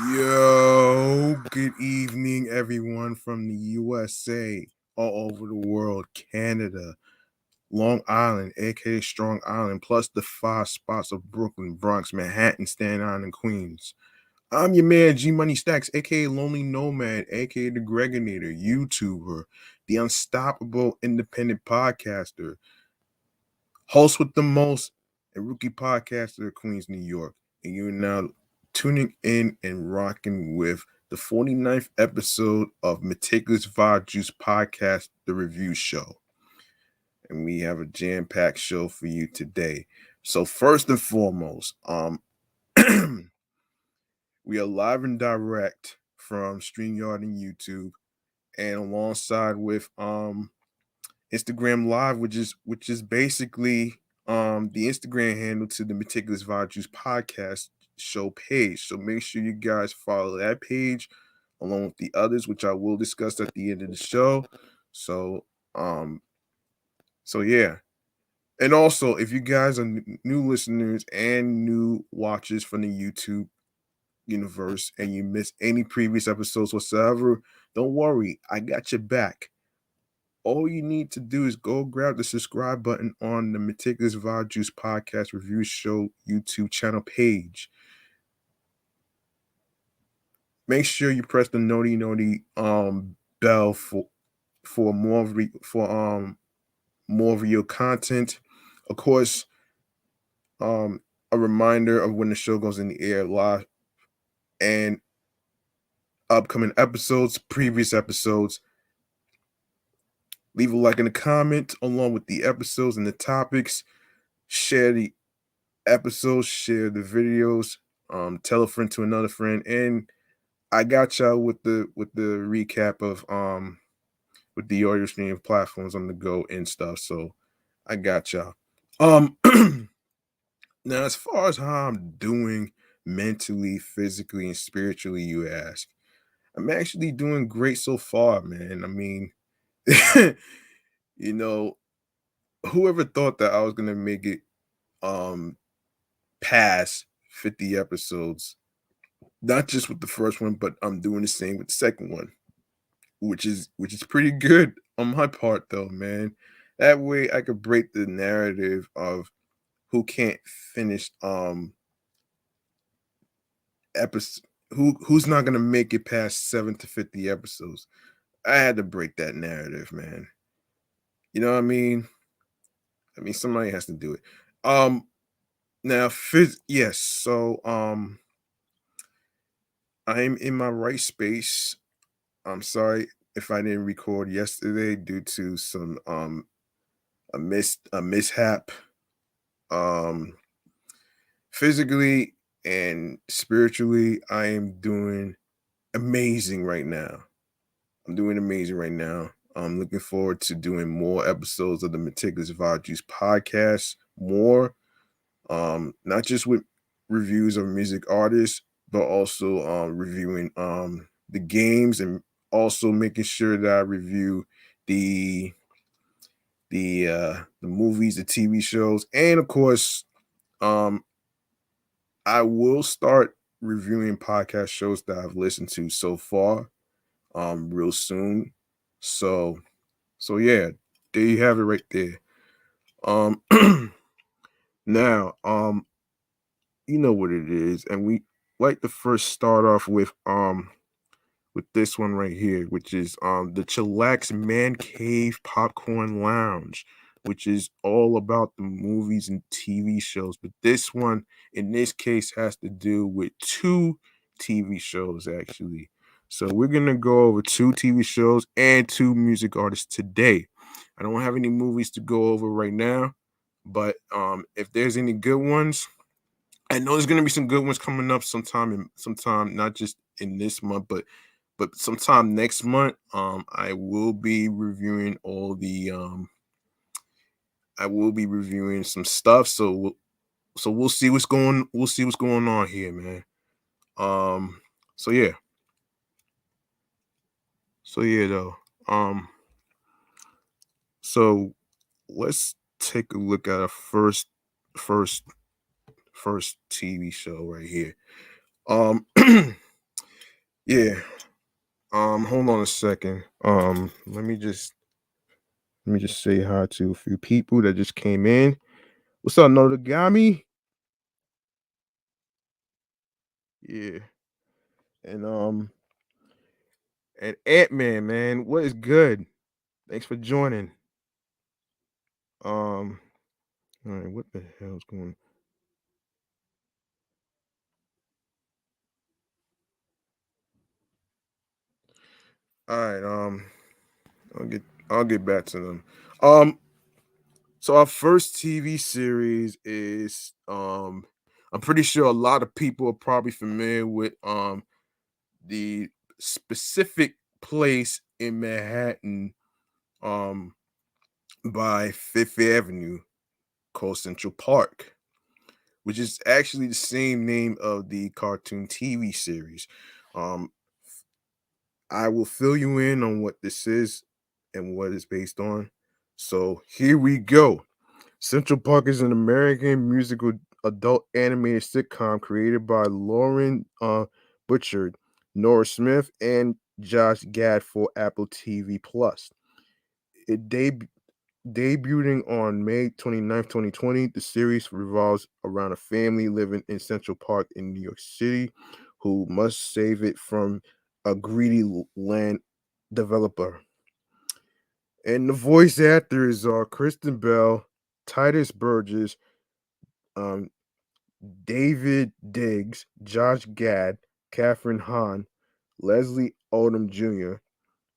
Yo, good evening, everyone from the USA, all over the world, Canada, Long Island, aka Strong Island, plus the 5 spots of Brooklyn, Bronx, Manhattan, Staten Island, and Queens. I'm your man, G Money Stacks, aka Lonely Nomad, aka the Gregonator, YouTuber, the unstoppable independent podcaster, host with the most, and rookie podcaster of Queens, New York. And you're now tuning in and rocking with the 49th episode of Meticulous Vibe Juice Podcast, the review show. And we have a jam-packed show for you today. So first and foremost, we are live and direct from StreamYard and YouTube, and alongside with Instagram Live, which is basically the Instagram handle to the Meticulous Vibe Juice podcast show page. So make sure you guys follow that page along with the others, which I will discuss at the end of the show. So um so yeah. And also, if you guys are new listeners and new watchers from the YouTube universe and you miss any previous episodes whatsoever, don't worry, I got your back. All you need to do is go grab the subscribe button on the Meticulous Vibe Juice Podcast Review Show YouTube channel page. Make sure you press the noti bell for more video content. Of course, a reminder of when the show goes in the air live and upcoming episodes, previous episodes. Leave a like and a comment along with the episodes and the topics. Share the episodes, share the videos, tell a friend to another friend, and I got y'all with the recap of with the audio streaming platforms on the go and stuff. So I got y'all. Now as far as how I'm doing mentally, physically, and spiritually, you ask, I'm actually doing great so far, man. I mean, you know, whoever thought that I was gonna make it um past 50 episodes, not just with the first one, but I'm doing the same with the second one, which is pretty good on my part though, man. That way I could break the narrative of who can't finish episode who's not gonna make it past 7 to 50 episodes. I had to break that narrative, man. You know what I mean? I mean somebody has to do it. Now yes, so I'm in my right space. I'm sorry if I didn't record yesterday due to some a mishap um physically and spiritually. I am doing amazing right now. I'm doing amazing right now. I'm looking forward to doing more episodes of the Meticulous Vibe Juice podcast. More, not just with reviews of music artists, but also reviewing the games and also making sure that I review the the movies, the TV shows, and of course, um, I will start reviewing podcast shows that I've listened to so far, real soon. So, so yeah, there you have it right there. Um, now, you know what it is, and we like to first start off with this one right here, which is the Chillax Man Cave Popcorn Lounge, which is all about the movies and TV shows. But this one, in this case, has to do with 2 TV shows actually. So we're gonna go over 2 TV shows and 2 music artists today. I don't have any movies to go over right now, but if there's any good ones, I know there's gonna be some good ones coming up sometime not just in this month, but sometime next month. I will be reviewing I will be reviewing some stuff. So we'll see what's going on here, man. Um so yeah. So yeah though. So let's take a look at our first first TV show right here. Um Yeah. Hold on a second. Let me just say hi to a few people that just came in. What's up, Notagami? Yeah. And and Ant-Man, man. What is good? Thanks for joining. Um, all right, what the hell's going on? All right, I'll get I'll get back to them. Um, so our first TV series is I'm pretty sure a lot of people are probably familiar with the specific place in Manhattan um by Fifth Avenue called Central Park, which is actually the same name of the cartoon TV series. Um I will fill you in on what this is and what it's based on. So here we go. Central Park is an American musical adult animated sitcom created by Lauren Butchard, Nora Smith, and Josh Gad for Apple TV Plus. It debuting on May 29th, 2020. The series revolves around a family living in Central Park in New York City who must save it from a greedy land developer. And the voice actors are Kristen Bell, Titus Burgess, um, David Diggs, Josh Gad, Catherine Hahn, Leslie Odom Jr.,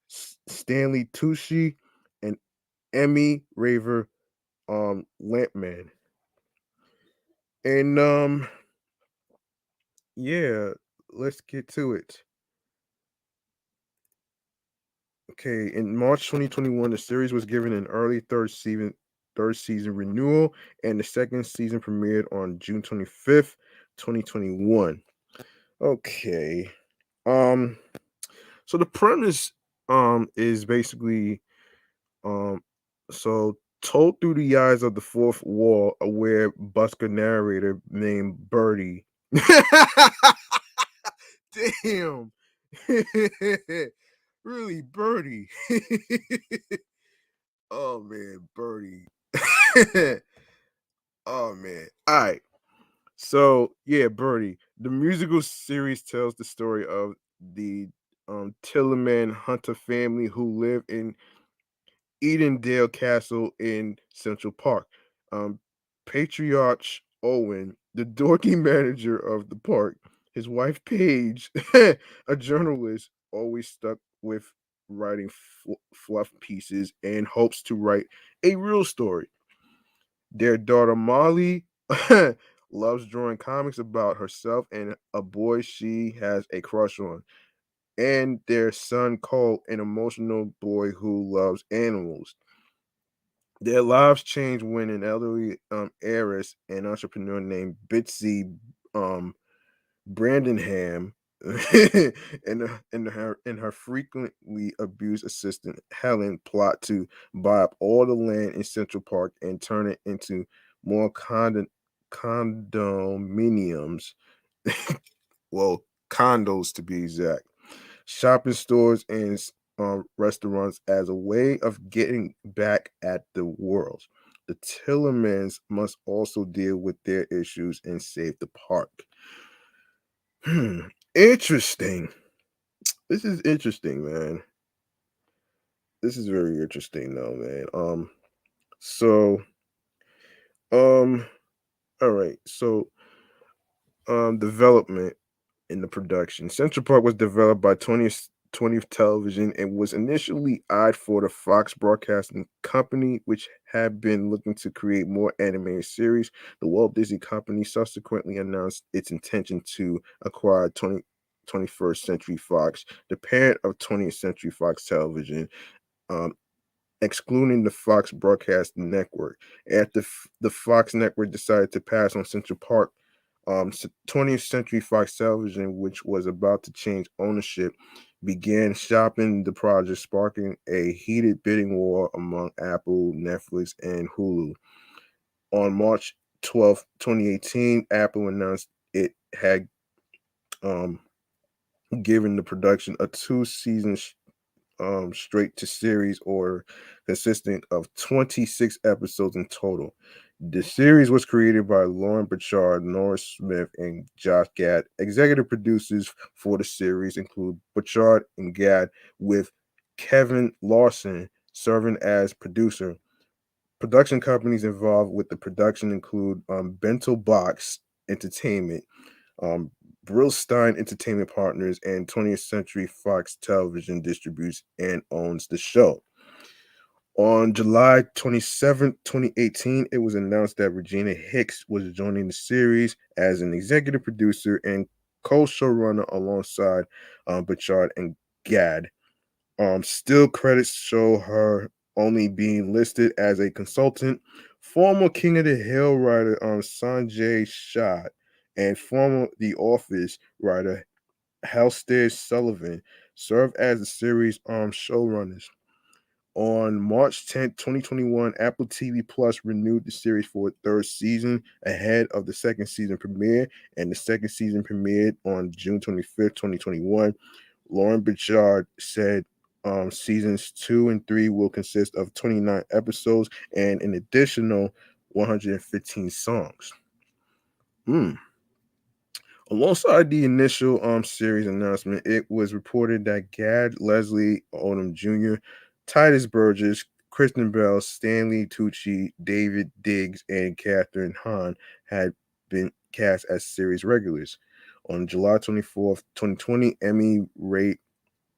Stanley Tucci, and Emmy Raver Lampman. And yeah, let's get to it. Okay, in March 2021, the series was given an early third season renewal, and the second season premiered on June 25th, 2021. Okay. Um so the premise is basically um so told through the eyes of the fourth wall aware busker narrator named Birdie. Damn. Really, Birdie. Oh man, Birdie. Oh man. All right. So yeah, Birdie. The musical series tells the story of the Tillerman Hunter family who live in Edendale Castle in Central Park. Um, Patriarch Owen, the dorky manager of the park, his wife Paige, a journalist, always stuck with writing fluff pieces and hopes to write a real story. Their daughter Molly loves drawing comics about herself and a boy she has a crush on. And their son Cole, an emotional boy who loves animals. Their lives change when an elderly heiress and entrepreneur named Bitsy um, Brandenham and her frequently abused assistant Helen plot to buy up all the land in Central Park and turn it into more condominiums. Well, condos to be exact, shopping stores, and restaurants as a way of getting back at the world. The Tillermans must also deal with their issues and save the park. Interesting. This is interesting, man. This is very interesting, though, man. So, um, all right. So, development in the production. Central Park was developed by 20th Television and was initially eyed for the Fox Broadcasting Company, which had been looking to create more animated series. The Walt Disney Company subsequently announced its intention to acquire 21st Century Fox, the parent of 20th Century Fox Television, um, excluding the Fox Broadcasting Network. After the Fox Network decided to pass on Central Park, 20th Century Fox Television, which was about to change ownership, began shopping the project, sparking a heated bidding war among Apple, Netflix, and Hulu. On March 12th, 2018, Apple announced it had um, giving the production a two-season straight to series order consisting of 26 episodes in total. The series was created by Lauren Bachard, Norris Smith, and Josh Gad. Executive producers for the series include Bachard and Gad, with Kevin Lawson serving as producer. Production companies involved with the production include Bento Box Entertainment, um, Brillstein Entertainment Partners, and 20th Century Fox Television distributes and owns the show. On July 27, 2018, it was announced that Regina Hicks was joining the series as an executive producer and co-showrunner alongside Bachard and Gad. Still credits show her only being listed as a consultant. Former King of the Hill writer Sanjay Shah and former The Office writer Halstead Sullivan served as the series showrunners. On March 10th, 2021, Apple TV Plus renewed the series for a third season ahead of the second season premiere, and the second season premiered on June 25th, 2021. Lauren Bachard said seasons 2 and 3 will consist of 29 episodes and an additional 115 songs. Hmm. Alongside the initial series announcement, it was reported that Gad, Leslie Odom Jr., Titus Burgess, Kristen Bell, Stanley Tucci, David Diggs, and Catherine Hahn had been cast as series regulars. On July 24th, 2020,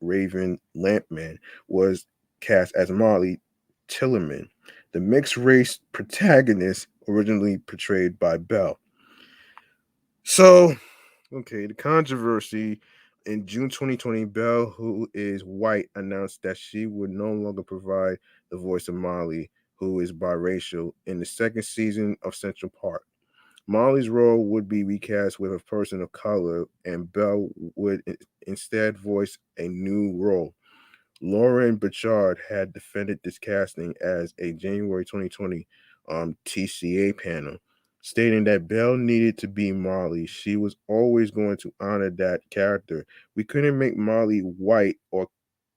Raven Lampman was cast as Molly Tillerman, the mixed race protagonist originally portrayed by Bell. So, okay, the controversy in June 2020, Belle, who is white, announced that she would no longer provide the voice of Molly, who is biracial, in the second season of Central Park. Molly's role would be recast with a person of color, and Belle would instead voice a new role. Lauren Bachard had defended this casting as a January 2020 TCA panel, stating that Belle needed to be Molly. She was always going to honor that character. We couldn't make Molly white or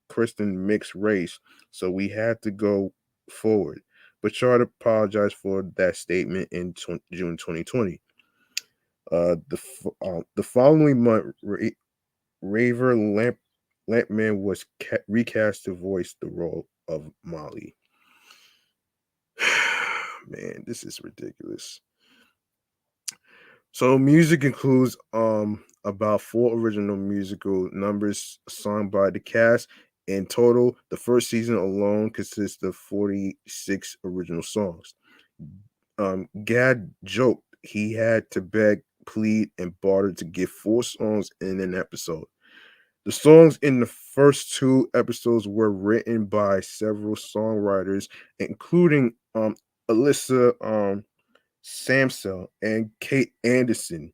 Kristen mixed race, so we had to go forward. Bachard apologized for that statement in June 2020. The following month, Raver Lampman was recast to voice the role of Molly. Man, this is ridiculous. So music includes about 4 original musical numbers sung by the cast. In total, the first season alone consists of 46 original songs. Gad joked he had to beg, plead, and barter to get 4 songs in an episode. The songs in the first 2 episodes were written by several songwriters, including Alyssa Samsel and Kate Anderson.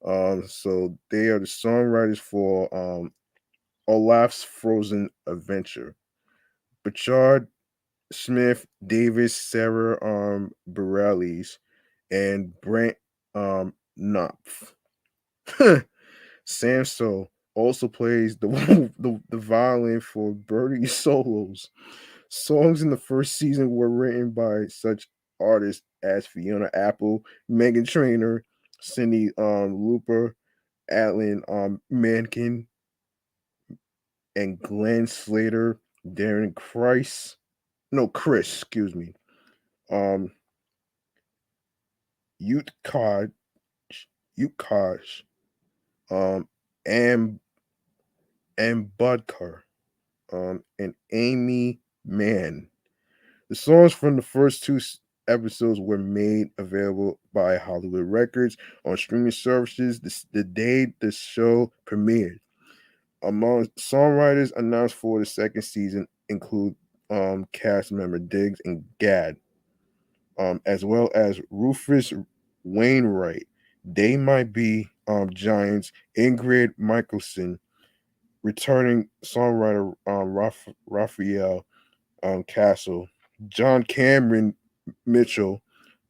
So they are the songwriters for Olaf's Frozen Adventure. Bachard, Smith, Davis, Sarah Bareilles, and Brent Knopf. Samso also plays the violin for Birdie's solos. Songs in the first season were written by such artists as Fiona Apple, Megan Trainor, Cindy Looper, Alan Mankin, and Glenn Slater, Darren Chris, no Chris, excuse me, um, Utkarsh, Utkarsh, um, and Budkar, and Amy Mann. The songs from the first 2 episodes were made available by Hollywood Records on streaming services the day the show premiered. Among songwriters announced for the second season include cast member Diggs and Gad, as well as Rufus Wainwright. They might be Giants, Ingrid Michaelson, returning songwriter Raphael Castle, John Cameron Mitchell,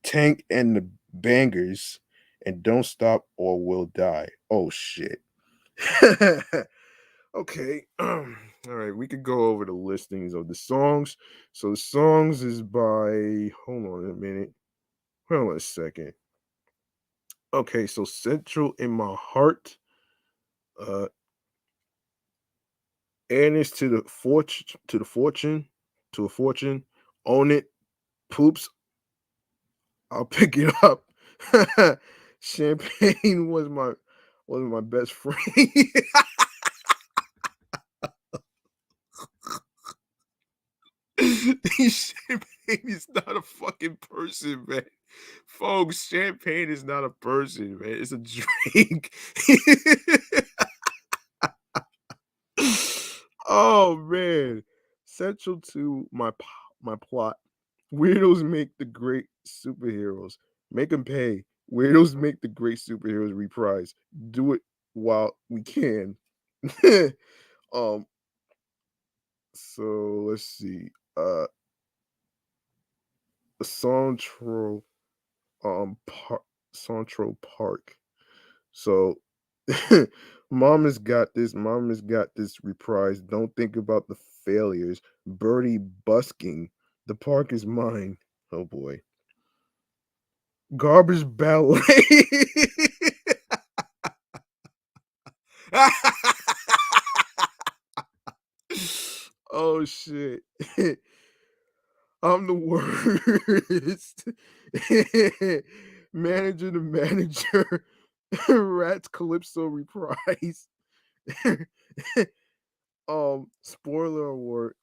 Tank and the Bangers, and Don't Stop or We'll Die. Oh shit. Okay. All right, we could go over the listings of the songs. So the songs is by, hold on a minute. Hold on a second. Okay, so Central in My Heart, uh and it's to a fortune, Own It, Poops, I'll pick it up. Champagne was my best friend. Champagne is not a fucking person, man. Folks, champagne is not a person, man. It's a drink. Oh man. Central to my plot. Weirdos make the great superheroes. Make them pay. Weirdos make the great superheroes reprise. Do it while we can. um, so let's see. Central Park Central Park. So Mom has got this reprise. Don't think about the failures. Birdie busking. The park is mine. Oh boy. Garbage ballet. Oh shit. I'm the worst. Manager to manager. Rats Calypso reprise. Spoiler alert.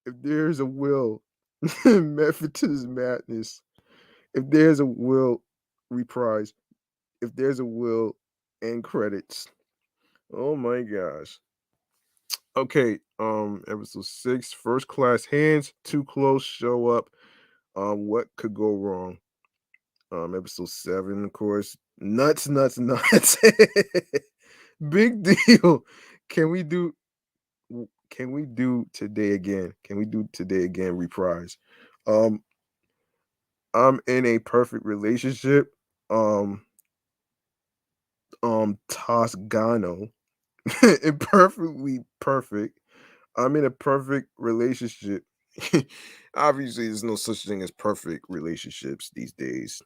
If there's a will, method to this madness. If there's a will, reprise. If there's a will, end credits. Oh my gosh. Okay, episode 6, first class hands, too close, show up. What could go wrong? Episode 7, of course. Nuts, nuts, nuts. Big deal. Can we do can we do today again? Can we do today again reprise? Um, I'm in a perfect relationship. Um, Toscano. Imperfectly perfect. I'm in a perfect relationship. Obviously, there's no such thing as perfect relationships these days.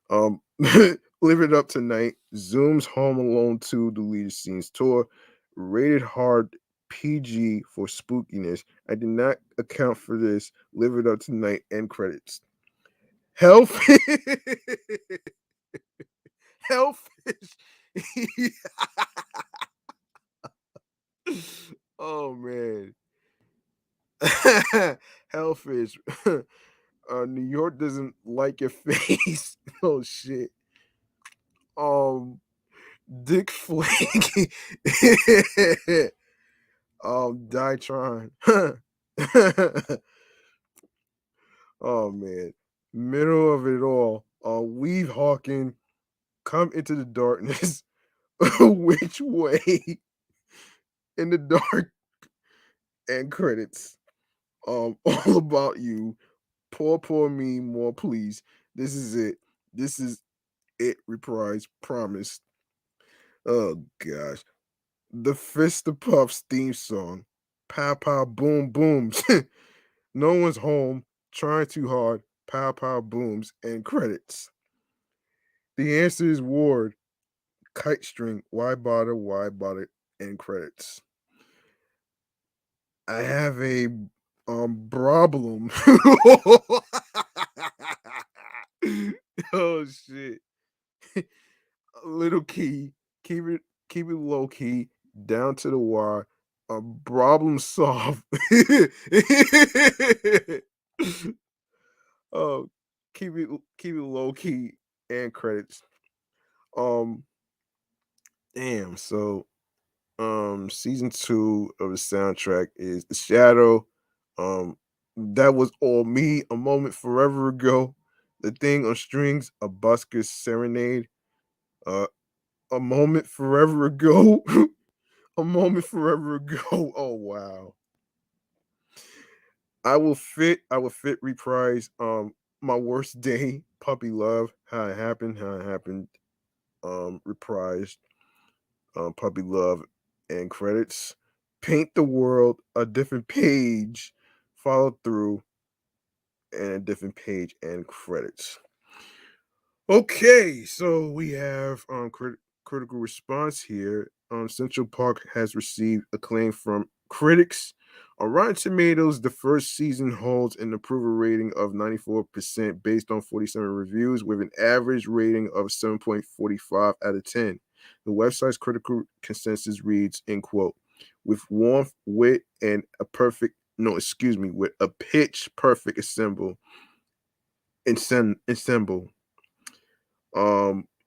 Live It Up Tonight, Zoom's Home Alone 2 Deleted Scenes Tour, rated hard PG for spookiness. I did not account for this. Live It Up Tonight, end credits. Hellfish. Hellfish. Oh man. Hellfish. New York doesn't like your face. Oh shit. Um Dick Flaky. Ditron. Oh man. Middle of it all. Weave Hawking, come into the darkness. Which way? In the dark, and credits. All about you. Poor me, more please. This is it. This is it. Reprise. Promise. Oh gosh. The Fist of Puffs theme song. Pow pow boom booms. No one's home. Trying too hard. Pow pow booms and credits. The answer is Ward. Kite string. Why bother? Why bother? And credits. I have a problem. Oh shit. Little key. Keep it keep it low key, down to the wire. A problem solved. Oh, keep it low key and credits. Um, damn. So, season 2 of the soundtrack is The Shadow. Um, that was all me. A moment forever ago. The thing on strings. A busker's serenade. Uh, a moment forever ago. A moment forever ago. Oh wow. I will fit reprise my worst day, puppy love, how it happened, reprised puppy love and credits. Paint the world, a different page, follow through, and a different page and credits. Okay, so we have critical response here. Central Park has received acclaim from critics. On Rotten Tomatoes, the first season holds an approval rating of 94% based on 47 reviews, with an average rating of 7.45 out of 10. The website's critical consensus reads, in quote, with warmth, wit, and a perfect, no, excuse me, with a pitch perfect ensemble.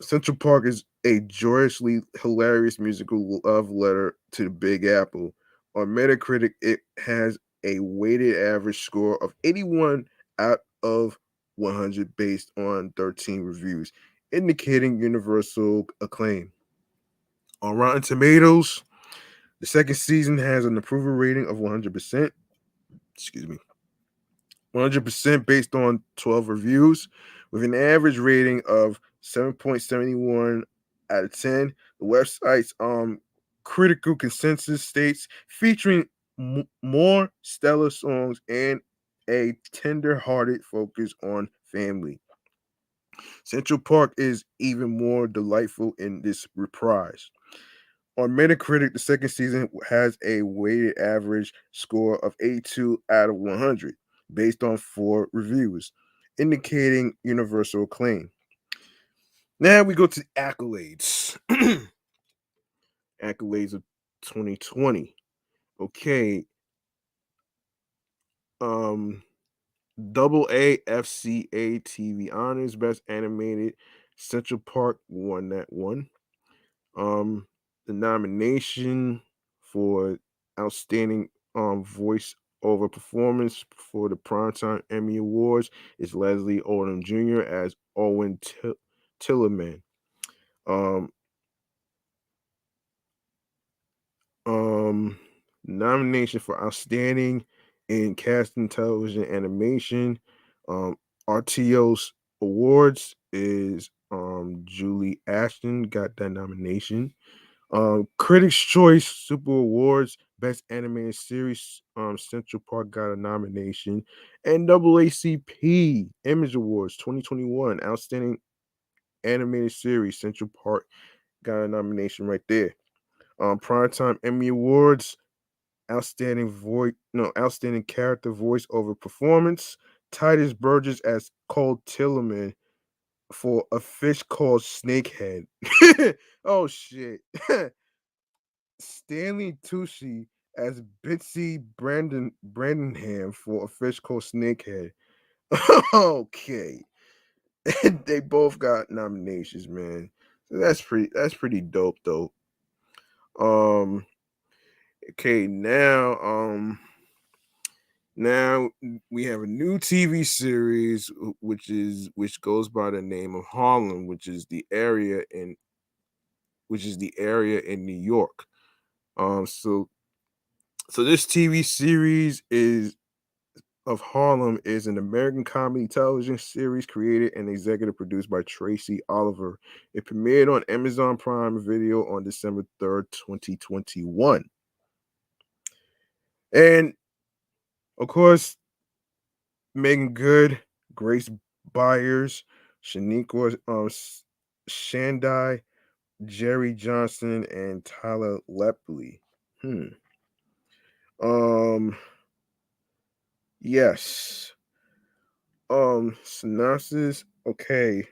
Central Park is a joyously hilarious musical love letter to the Big Apple. On Metacritic, it has a weighted average score of 81 out of 100 based on 13 reviews, indicating universal acclaim. On Rotten Tomatoes, the second season has an approval rating of 100%. Excuse me. 100% based on 12 reviews, with an average rating of 7.71 out of 10. The website's critical consensus states featuring more stellar songs and a tender-hearted focus on family. Central Park is even more delightful in this reprise. On Metacritic, the second season has a weighted average score of 82 out of 100 based on 4 reviews, indicating universal acclaim. Now we go to accolades. Accolades of 2020. Okay. Um Double A FCA TV Honors Best Animated. Central Park won that one. The nomination for outstanding voice over performance for the Primetime Emmy Awards is Leslie Odom Jr. as Owen Tillerman. Um, um, Nomination for outstanding in casting television animation. RTO's awards is Julie Ashton got that nomination. Critics' Choice Super Awards Best Animated Series. Central Park got a nomination. NAACP Image Awards 2021 Outstanding Animated Series. Central Park got a nomination right there. Primetime Emmy Awards Outstanding Character Voice Over Performance. Titus Burgess as Cole Tillerman for A Fish Called Snakehead. Oh shit. Stanley Tucci as Bitsy Brandenham for A Fish Called Snakehead. Okay. They both got nominations, man. So that's pretty dope though. Um okay, now we have a new TV series which goes by the name of Harlem, which is the area in New York. So this TV series is of Harlem is an American comedy television series created and executive produced by Tracy Oliver. It premiered on Amazon Prime Video on December 3rd, 2021. And of course, Megan Good, Grace Byers, Shaniqua Shandai, Jerry Johnson, and Tyler Lepley. Um, yes. Synopsis. Okay.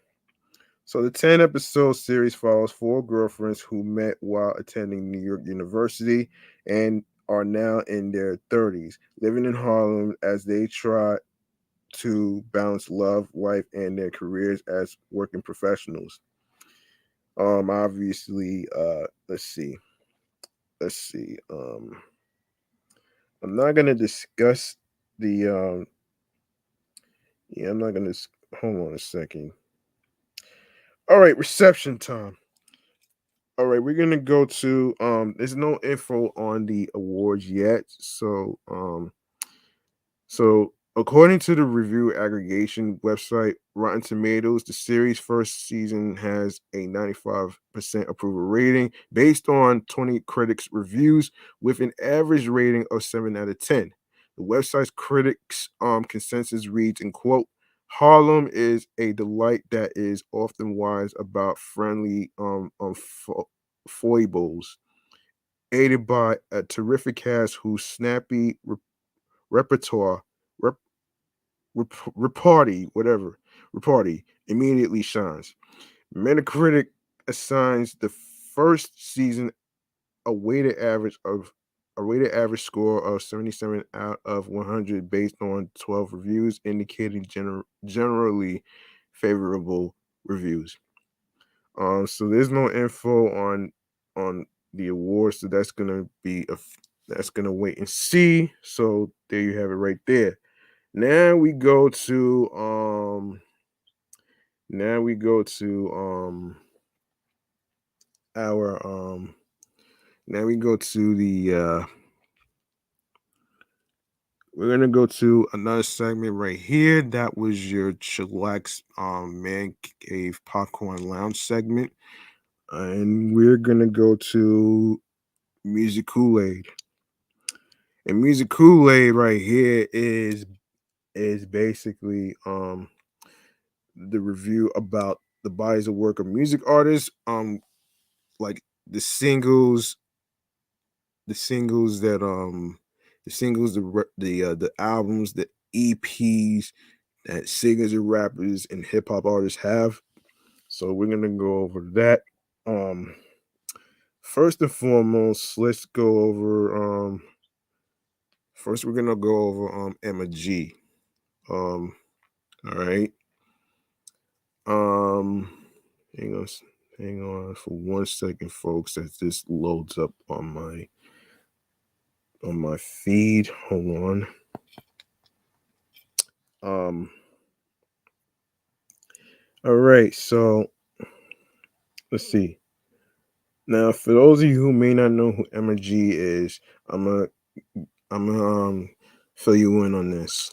So the 10 episode series follows 4 girlfriends who met while attending New York University and are now in their 30s, living in Harlem as they try to balance love, life, and their careers as working professionals. Obviously, let's see. Let's see. I'm not gonna discuss the yeah, I'm not gonna hold on a second. All right, reception time. All right, we're gonna go to there's no info on the awards yet. So According to the review aggregation website Rotten Tomatoes, the series' first season has a 95% approval rating based on 20 critics' reviews with an average rating of 7 out of 10. The website's critics consensus reads in quote, Harlem is a delight that is often wise about friendly foibles, aided by a terrific cast whose snappy repertoire repartee, whatever, repartee immediately shines. Metacritic assigns the first season a weighted average of a weighted average score of 77 out of 100 based on 12 reviews, indicating generally favorable reviews. So there's no info on the awards, so that's gonna wait and see. So there you have it right there. Now we go to now we go to our now we go to the we're gonna go to another segment right here. That was your chillax man cave popcorn lounge segment. And we're gonna go to music Kool-Aid. And music Kool-Aid right here is basically the review about the bodies of work of music artists, like the singles, the singles that the singles, the albums, the EPs that singers and rappers and hip hop artists have. So we're gonna go over that. Um, First and foremost, let's go over. First, we're gonna go over Emma G. Um, all right. Um, hang on, hang on for 1 second, folks. As this loads up on my feed. Hold on. Um. All right. So let's see. Now, for those of you who may not know who Emma G is, I'm gonna fill you in on this.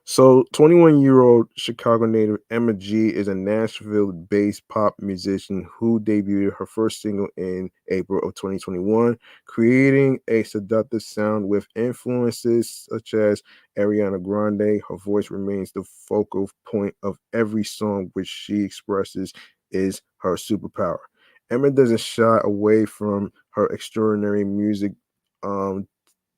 So, 21-year-old Chicago native Emma G is a Nashville-based pop musician who debuted her first single in April of 2021, creating a seductive sound with influences such as Ariana Grande. Her voice remains the focal point of every song, which she expresses is her superpower. Emma doesn't shy away from her extraordinary music um,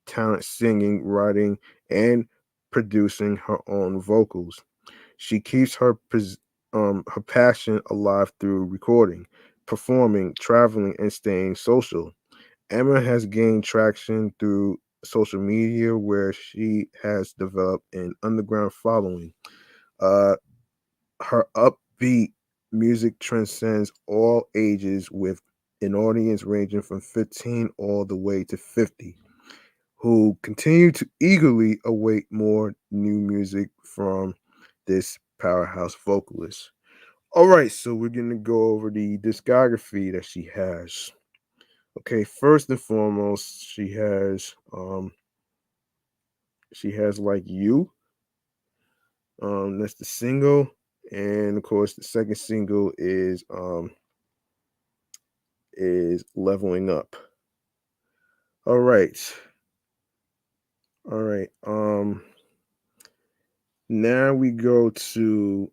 talent, singing, writing, and producing her own vocals. She keeps her passion alive through recording, performing, traveling, and staying social. Emma has gained traction through social media, where she has developed an underground following. Uh, Her upbeat music transcends all ages, with an audience ranging from 15 all the way to 50, who continue to eagerly await more new music from this powerhouse vocalist. All right, so we're going to go over the discography that she has. Okay, first and foremost, she has Like You. That's the single, and of course the second single is Leveling Up. All right. All right. Now we go to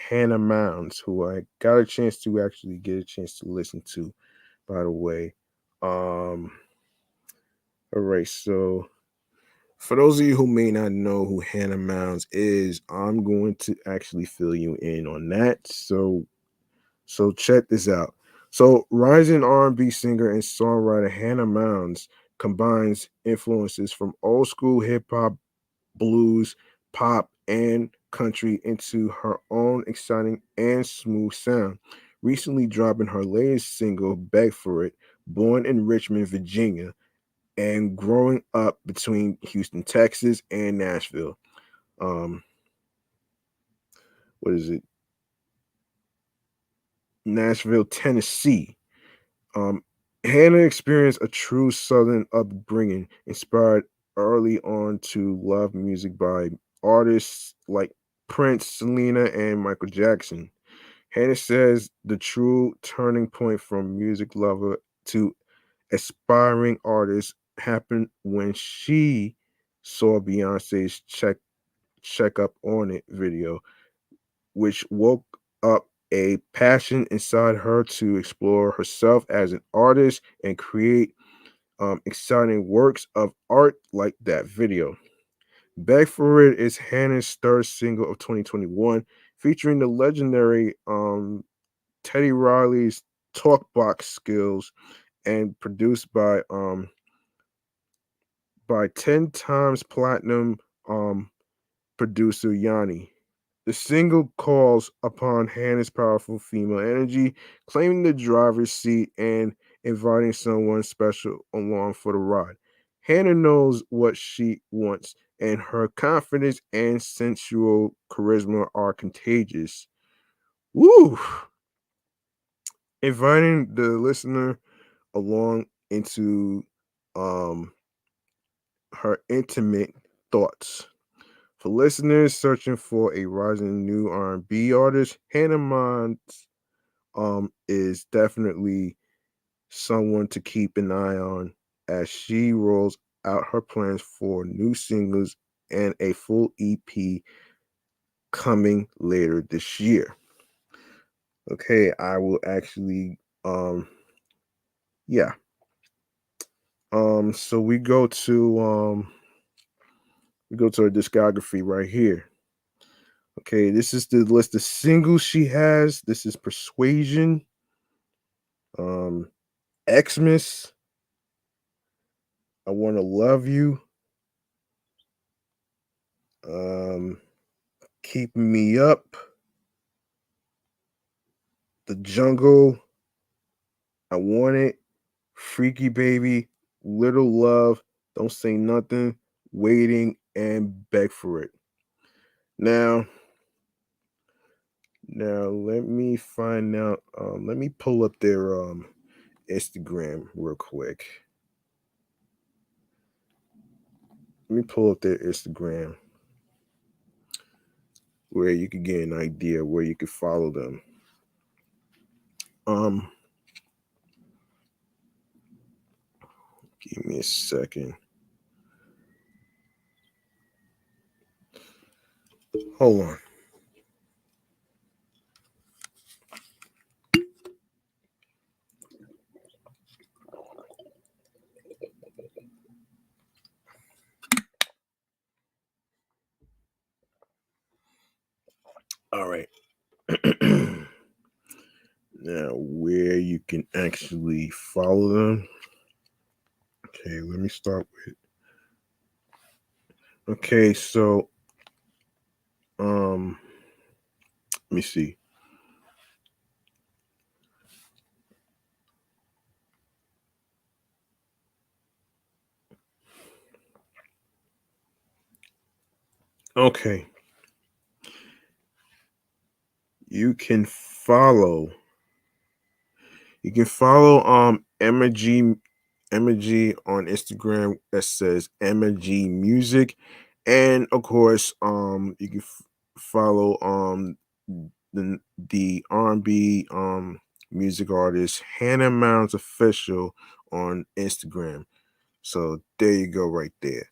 Hannah Mounds, who I got a chance to actually get a chance to listen to, by the way. All right, so for those of you who may not know who Hannah Mounds is, I'm going to actually fill you in on that. So check this out. So rising R&B singer and songwriter Hannah Mounds combines influences from old school hip hop, blues, pop, and country into her own exciting and smooth sound. Recently dropping her latest single, Beg for It, born in Richmond, Virginia, and growing up between Houston, Texas, and Nashville. Um, what is it? Nashville, Tennessee. Um, Hannah experienced a true Southern upbringing, inspired early on to love music by artists like Prince, Selena, and Michael Jackson. Hannah says the true turning point from music lover to aspiring artist happened when she saw Beyonce's check up on it video, which woke up a passion inside her to explore herself as an artist and create exciting works of art like that video. Beg for It is Hannah's third single of 2021, featuring the legendary Teddy Riley's talkbox skills and produced by 10 times platinum producer Yanni. The single calls upon Hannah's powerful female energy, claiming the driver's seat and inviting someone special along for the ride. Hannah knows what she wants, and her confidence and sensual charisma are contagious. Woo! Inviting the listener along into um, her intimate thoughts. For listeners searching for a rising new R&B artist, Hannah Monds is definitely someone to keep an eye on as she rolls out her plans for new singles and a full EP coming later this year. Okay, I will actually yeah. So we go to her discography right here. Okay, this is the list of singles she has. This is Persuasion, um, Xmas, I Wanna Love You, um, Keeping Me Up, The Jungle, I Want It, Freaky Baby, Little Love, Don't Say Nothing, Waiting, and Beg for It. Now, let me find out. Let me pull up their Instagram real quick. Let me pull up their Instagram where you could get an idea where you could follow them. Um, Give me a second. Hold on. All right. Now, where you can actually follow them. Okay, let me start with. Okay, so let me see. Okay, you can follow. You can follow Emma G on Instagram that says Emma G Music, and of course you can follow the R&B music artist Hannah Mounds Official on Instagram. So there you go right there.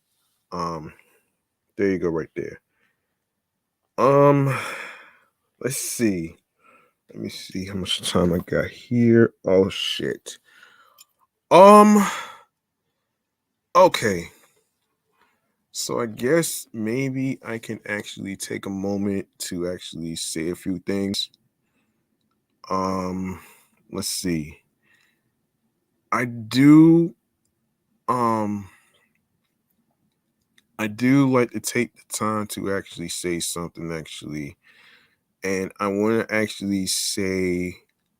Um there you go right there. Um let's see. Let me see how much time I got here. Oh shit. Um okay. So I guess maybe I can actually take a moment to actually say a few things. Um let's see. I do um I do like to take the time to actually say something actually. And I want to actually say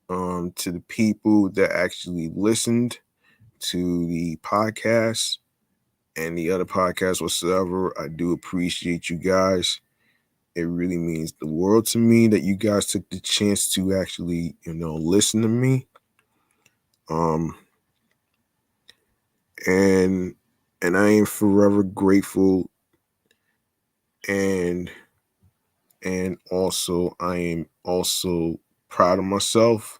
to the people that actually listened to the podcast and the other podcasts whatsoever, I do appreciate you guys. It really means the world to me that you guys took the chance to actually, listen to me. Um and and I am forever grateful, and also I am also proud of myself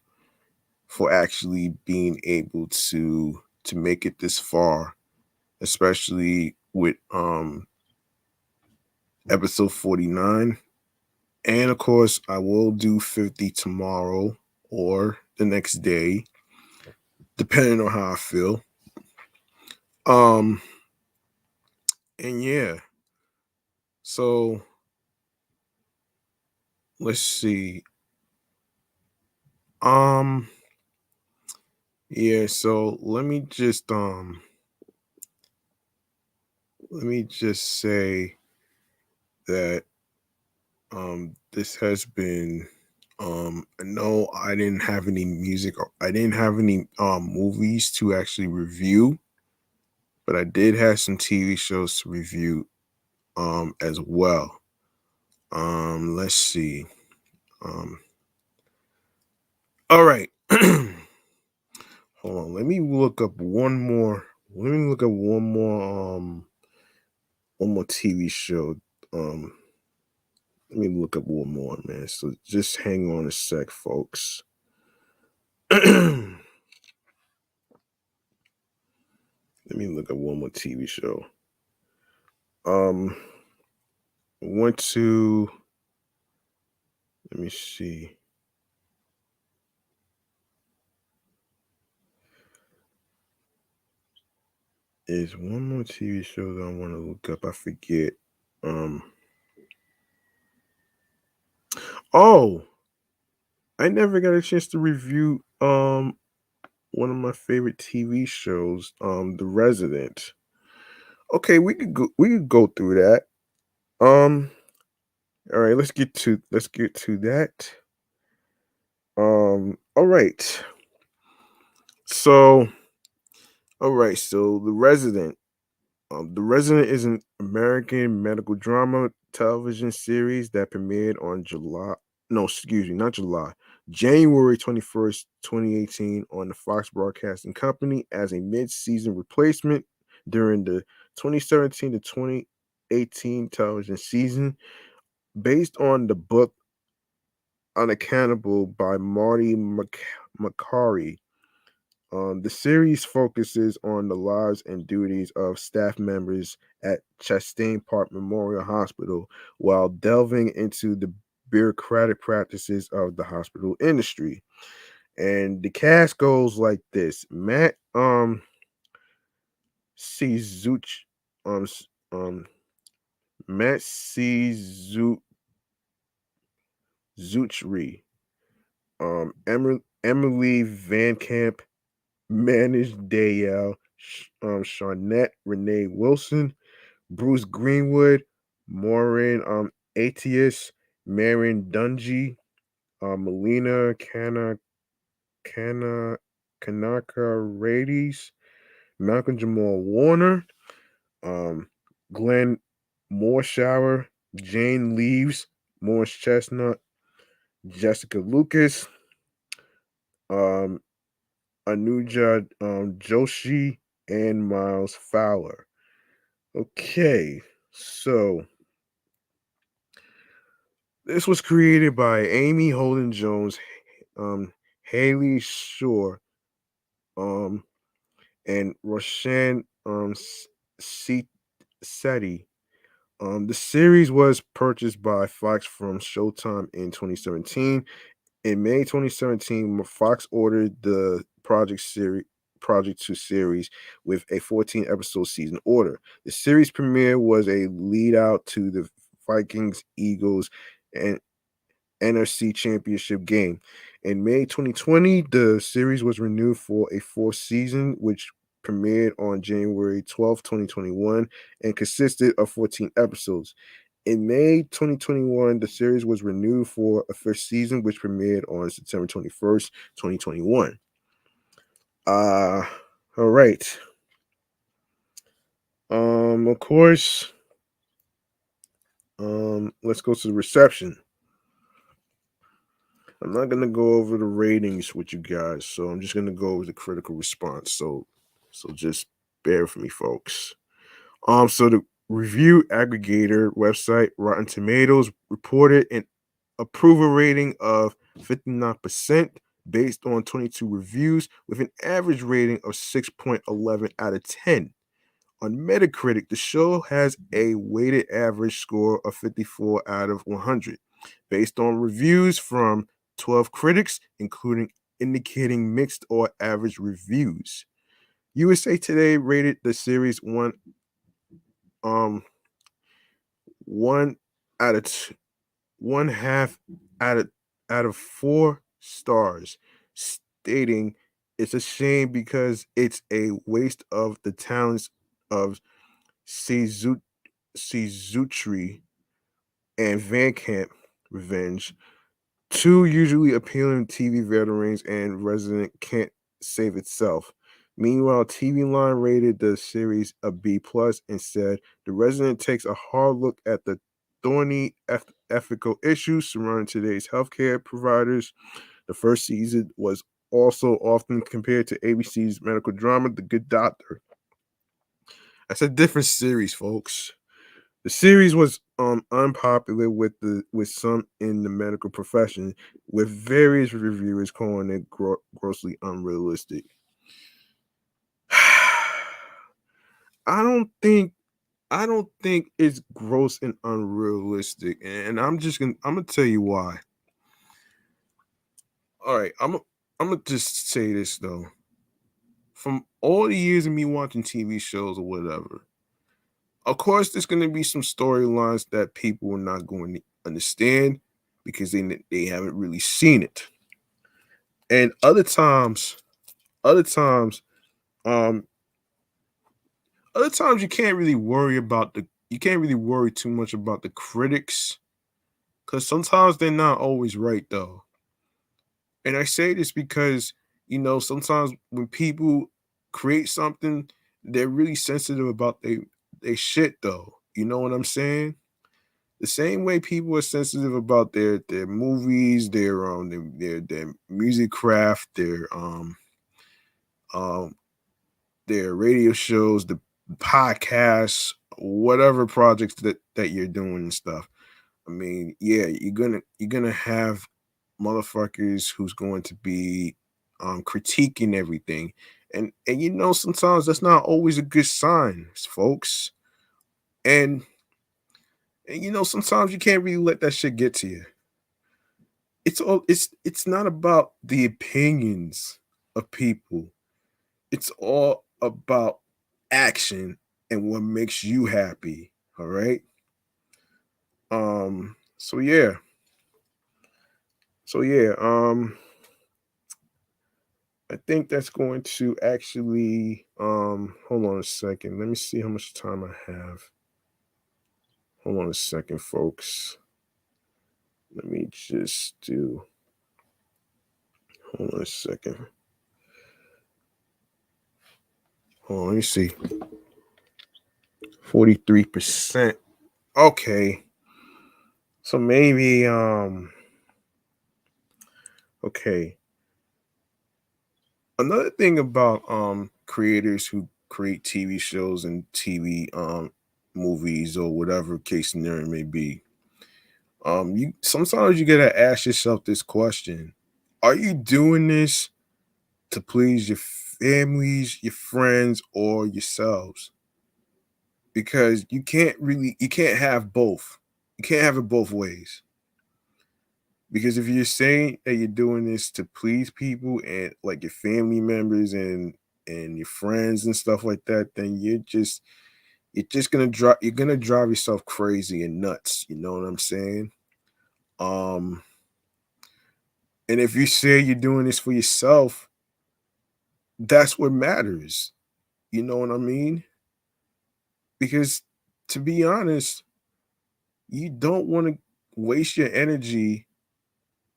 for actually being able to make it this far, especially with episode 49. And of course, I will do 50 tomorrow or the next day, depending on how I feel. Um and yeah, so let's see. Um yeah, so let me just say that this has been no, I didn't have any music, or I didn't have any movies to actually review, but I did have some TV shows to review as well. Let's see. Um all right. Hold on. Let me look up one more. Let me look up one more TV show. Um Let me look up one more, man. So just hang on a sec, folks. Let me look up one more TV show. Um, went to. Let me see. Is one more TV show that I want to look up? I forget. Um. Oh, I never got a chance to review one of my favorite TV shows, The Resident. Okay, we could go through that. Um. All right, let's get to that. All right. So, all right. So, The Resident. The Resident is an American medical drama television series that premiered on July. No, excuse me, not July. January 21st, 2018, on the Fox Broadcasting Company as a mid-season replacement during the 2017 to 2018 television season, based on the book Unaccountable by Marty McCary. The series focuses on the lives and duties of staff members at Chastain Park Memorial Hospital while delving into the bureaucratic practices of the hospital industry. And the cast goes like this: C. Zuch, um, s- um, Matt C. Zuchri, Emily Van Camp, Manish Dayal, Shawnette Renee Wilson, Bruce Greenwood, Maureen Atius, Marion Dungy, Melina Kana Kanaka Radies, Malcolm Jamal Warner, um, Glenn Mooreshower, Jane Leaves, Morris Chestnut, Jessica Lucas, um, Anuja Joshi, and Miles Fowler. Okay, so this was created by Amy Holden Jones, Haley Shore, um, and Roshan Seti. The series was purchased by Fox from Showtime in 2017. In May 2017, Fox ordered the Project 2 series with a 14 episode season order. The series premiere was a lead out to the Vikings Eagles and NFC Championship game. In May 2020, the series was renewed for a fourth season, which premiered on January 12th, 2021, and consisted of 14 episodes. In May 2021, the series was renewed for a fifth season, which premiered on September 21st, 2021. Uh, all right. Of course, let's go to the reception. I'm not gonna go over the ratings with you guys, so I'm just gonna go over the critical response. So just bear with me, folks. So the review aggregator website Rotten Tomatoes reported an approval rating of 59% based on 22 reviews with an average rating of 6.11 out of 10. On Metacritic, the show has a weighted average score of 54 out of 100 based on reviews from 12 critics, including indicating mixed or average reviews. USA Today rated the series um one out of one half out of 4 stars, stating it's a shame because it's a waste of the talents of Seizu- Seizutri and Van Camp Revenge. Two usually appealing TV veterans and Resident can't save itself. Meanwhile, TV Line rated the series a B plus and said the Resident takes a hard look at the thorny ethical issues surrounding today's healthcare providers. The first season was also often compared to ABC's medical drama, The Good Doctor. That's a different series, folks. The series was unpopular with some in the medical profession, with various reviewers calling it grossly unrealistic. I don't think I don't think it's gross and unrealistic, and I'm gonna tell you why. All right, I'm gonna just say this though. From all the years of me watching TV shows or whatever, of course, there's going to be some storylines that people are not going to understand because they haven't really seen it. And other times, um, other times you can't really worry too much about the critics because sometimes they're not always right though. And I say this because sometimes when people create something, they're really sensitive about they shit though. You know what I'm saying? The same way people are sensitive about their movies, their music craft, um their radio shows, the podcasts, whatever projects that you're doing and stuff. I mean, yeah, you're gonna have motherfuckers who's going to be critiquing everything. And sometimes that's not always a good sign, folks. And sometimes you can't really let that shit get to you. It's not about the opinions of people. It's all about action and what makes you happy. All right. So yeah. So yeah. I think that's going to actually hold on a second. Let me see how much time I have. Hold on a second, folks. Let me just do hold on a second. Hold on, let me see. 43%. Okay. So maybe okay. Another thing about creators who create TV shows and TV movies or whatever case scenario may be. You sometimes you gotta ask yourself this question. Are you doing this to please your families, your friends, or yourselves? Because you can't have both. You can't have it both ways. Because if you're saying that you're doing this to please people and like your family members and your friends and stuff like that, then you're just gonna drive yourself crazy and nuts. You know what I'm saying? Um, and if you say you're doing this for yourself, that's what matters. You know what I mean? Because to be honest, you don't want to waste your energy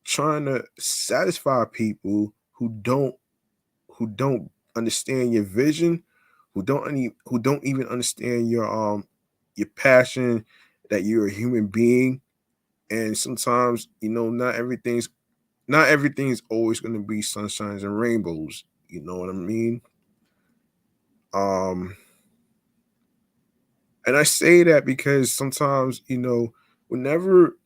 trying to satisfy people who don't understand your vision, who don't even understand your passion, that you're a human being. And sometimes, not everything's always going to be sunshines and rainbows. You know what I mean? Um And I say that because sometimes, whenever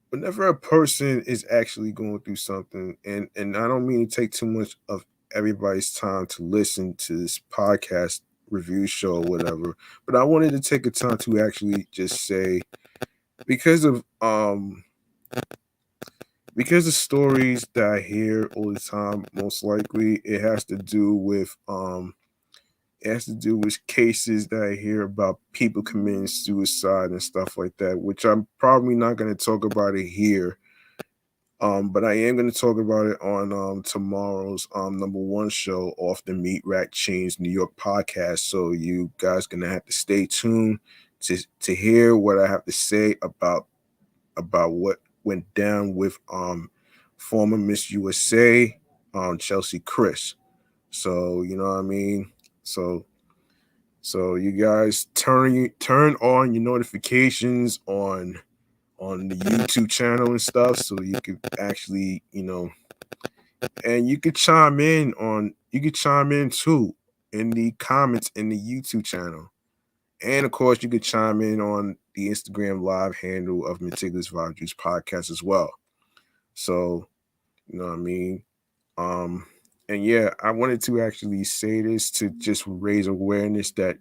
whenever a person is actually going through something, and I don't mean to take too much of everybody's time to listen to this podcast review show or whatever, but I wanted to take a time to actually just say, because of stories that I hear all the time, most likely it has to do with cases that I hear about people committing suicide and stuff like that, which I'm probably not going to talk about it here. But I am going to talk about it on tomorrow's number one show off the Meat Rack Chains New York podcast. So you guys gonna have to stay tuned to hear what I have to say about what went down with former Miss USA, Chelsea Chris. So you know what I mean. So you guys turn on your notifications on the YouTube channel and stuff, so you could actually, and you could chime in too in the comments in the YouTube channel. And of course, you could chime in on the Instagram live handle of Meticulous Vibe Juice Podcast as well. So, you know what I mean? Um, and yeah, I wanted to actually say this to just raise awareness that,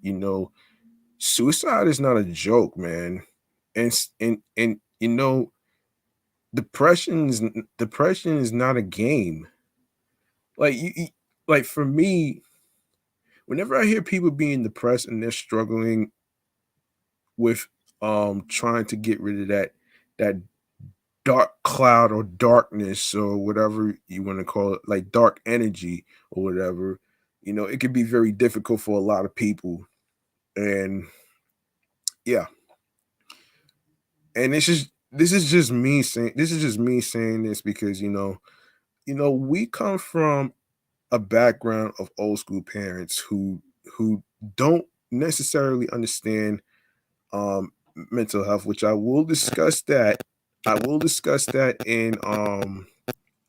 suicide is not a joke, man. And depression is not a game. Like like for me, whenever I hear people being depressed and they're struggling with trying to get rid of that dark cloud or darkness or whatever you want to call it, like dark energy or whatever, it can be very difficult for a lot of people. And yeah, and this is just me saying this because we come from a background of old school parents who don't necessarily understand mental health, which I will discuss that. I will discuss that in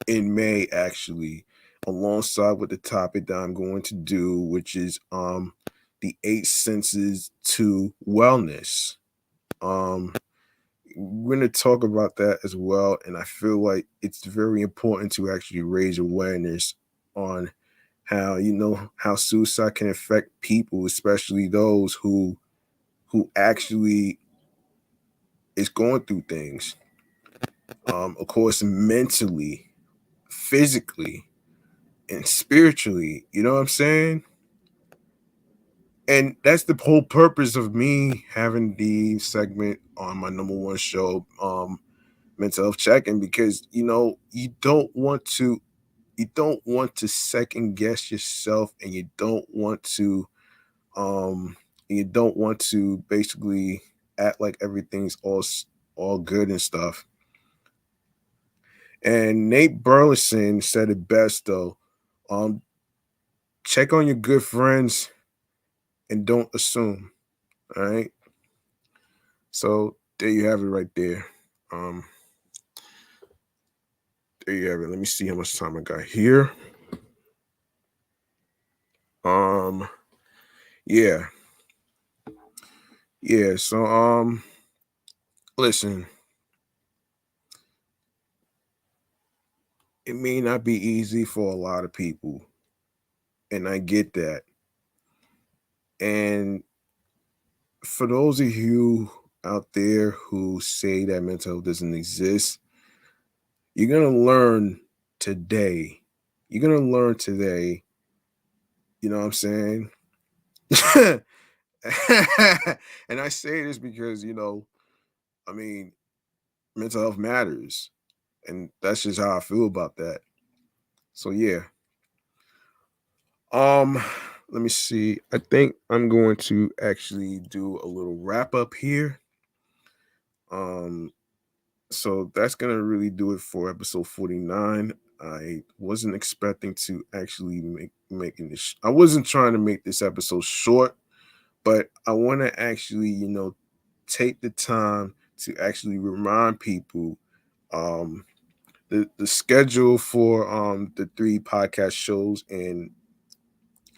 May, actually, alongside with the topic that I'm going to do, which is the eight senses to wellness. Um we're going to talk about that as well, and I feel like it's very important to actually raise awareness on how suicide can affect people, especially those who actually is going through things, of course, mentally, physically, and spiritually. You know what I'm saying? And that's the whole purpose of me having the segment on my number one show, mental health check-in, because you don't want to second guess yourself, and um you don't want to basically act like everything's all good and stuff. And Nate Burleson said it best though. Um, check on your good friends and don't assume. All right. So there you have it right there. Um, there you have it. Let me see how much time I got here. Um, yeah. Yeah. So listen, it may not be easy for a lot of people, and I get that. And for those of you out there who say that mental health doesn't exist, you're gonna learn today. You're gonna learn today. You know what I'm saying? And I say this because I mean, mental health matters, and that's just how I feel about that. So yeah. Um, let me see. I think I'm going to actually do a little wrap up here. Um, so that's gonna really do it for episode 49. I wasn't expecting to actually making this. I wasn't trying to make this episode short, but I want to actually, take the time to actually remind people um the schedule for the three podcast shows, and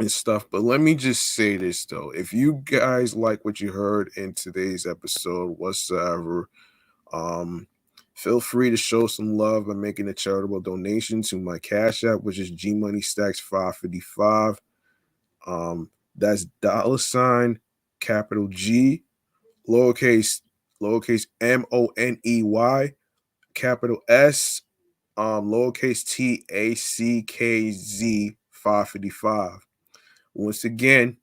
and stuff. But let me just say this though. If you guys like what you heard in today's episode whatsoever, um feel free to show some love by making a charitable donation to my Cash App, which is G Money Stacks 555. That's $ capital G, lowercase Money, capital S, lowercase TACKZ 555. Once again,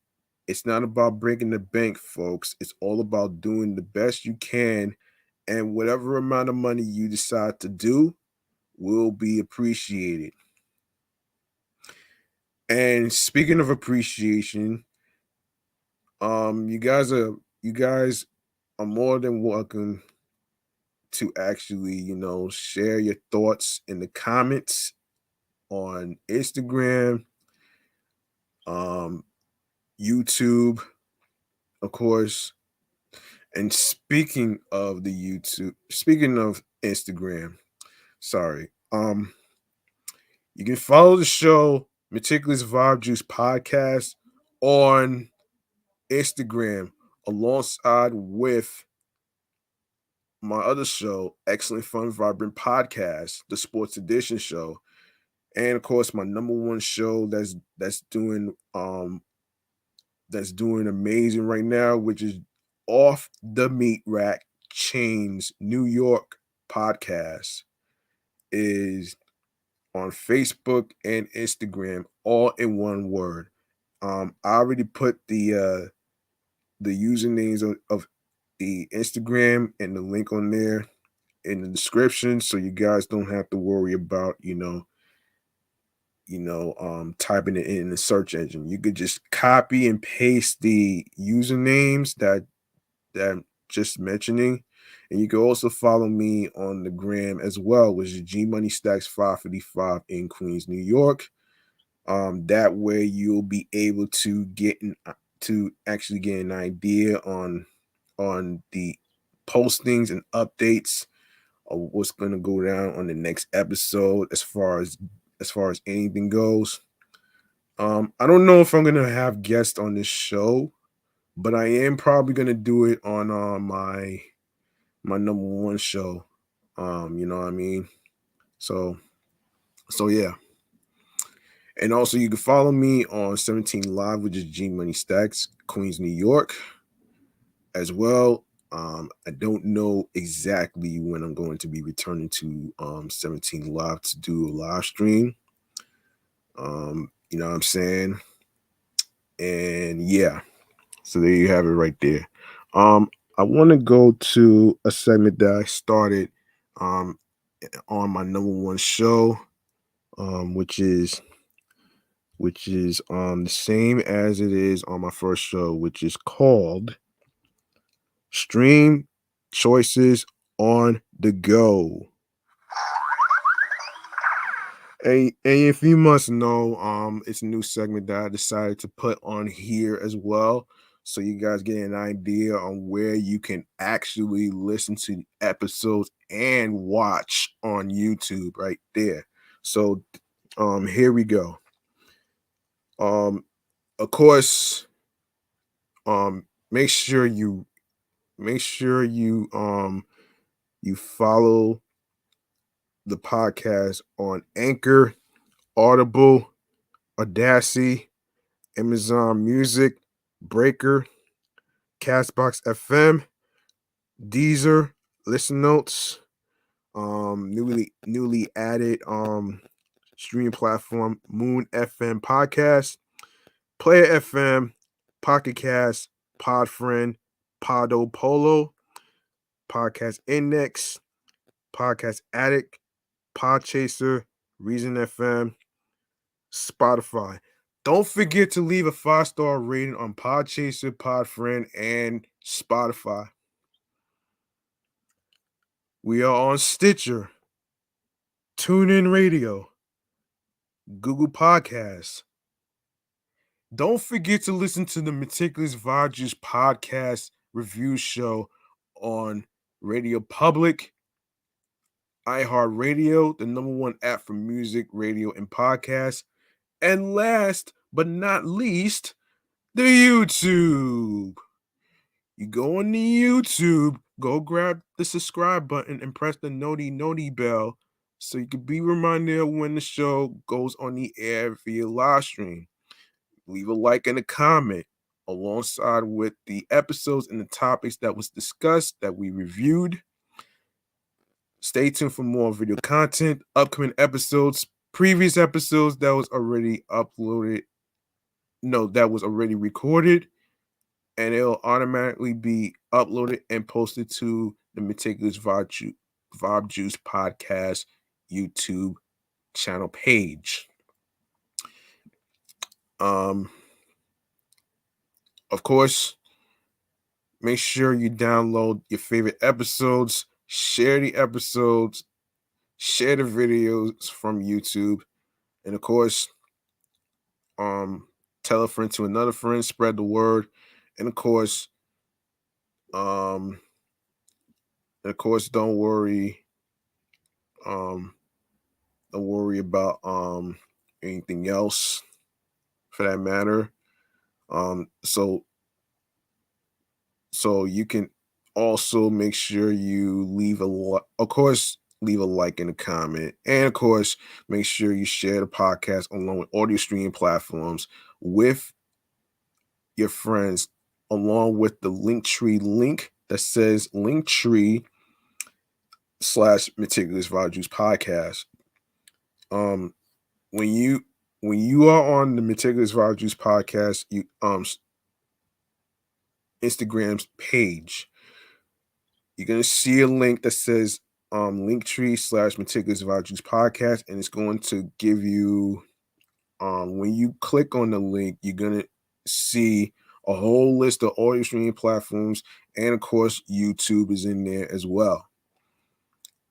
it's not about breaking the bank, folks. It's all about doing the best you can, and whatever amount of money you decide to do will be appreciated. And speaking of appreciation, you guys are more than welcome to actually, share your thoughts in the comments on Instagram, um, YouTube, of course. And speaking of Instagram, sorry. You can follow the show Meticulous Vibe Juice Podcast on Instagram alongside with my other show, Excellent Fun Vibrant Podcast, the Sports Edition show, and of course my number one show that's doing amazing right now, which is Off the Meat Rack Chains New York podcast, is on Facebook and Instagram, all in one word. I already put the usernames of the Instagram and the link on there in the description, so you guys don't have to worry about typing it in the search engine. You could just copy and paste the usernames that I'm just mentioning. And you can also follow me on the gram as well, which is G Money Stacks 555 in Queens, New York. That way you'll be able to to actually get an idea on the postings and updates of what's going to go down on the next episode as far as anything goes. I don't know if I'm going to have guests on this show, but I am probably going to do it on my number one show. You know what I mean? So yeah. And also you can follow me on 17 Live, which is G Money Stacks, Queens, New York, as well. I don't know exactly when I'm going to be returning to 17 Live to do a live stream. You know what I'm saying? And yeah, so there you have it right there. I want to go to a segment that I started um on my number one show, which is the same as it is on my first show, which is called Stream Choices on the Go. And if you must know, it's a new segment that I decided to put on here as well. So you guys get an idea on where you can actually listen to episodes and watch on YouTube right there. So here we go. Of course, um make sure you make sure you follow the podcast on Anchor, Audible, Audacity, Amazon Music, Breaker, Castbox FM, Deezer, Listen Notes, newly added streaming platform Moon FM Podcast, Player FM, Pocket Cast, Podfriend, Podo Polo, Podcast Index, Podcast Addict, Podchaser, Reason FM, Spotify. Don't forget to leave a 5-star rating on Podchaser, Podfriend, and Spotify. We are on Stitcher, TuneIn Radio, Google Podcasts. Don't forget to listen to the Meticulous Vibe podcast review show on Radio Public, iHeartRadio, the number one app for music, radio, and podcasts. And last but not least, the YouTube. You go on the YouTube, go grab the subscribe button and press the noti bell so you can be reminded of when the show goes on the air via live stream. Leave a like and a comment alongside with the episodes and the topics that was discussed that we reviewed. Stay tuned for more video content, upcoming episodes, previous episodes that was already uploaded, no, that was already recorded, and it'll automatically be uploaded and posted to the Meticulous Vibe Juice podcast YouTube channel page. Of course, make sure you download your favorite episodes, share the episodes, share the videos from YouTube, and of course, tell a friend to another friend, spread the word, and of course, um, don't worry, don't worry about anything else for that matter. So you can also make sure you of course, leave a like and a comment, and of course, make sure you share the podcast along with audio streaming platforms with your friends, along with the Linktree link that says Linktree/Meticulous Vibe Juice podcast. Um, when you are on the Meticulous Vibe Juice podcast, you Instagram's page, you're gonna see a link that says Linktree/Meticulous Vibe Juice podcast, and it's going to give you when you click on the link, you're gonna see a whole list of audio streaming platforms, and of course, YouTube is in there as well.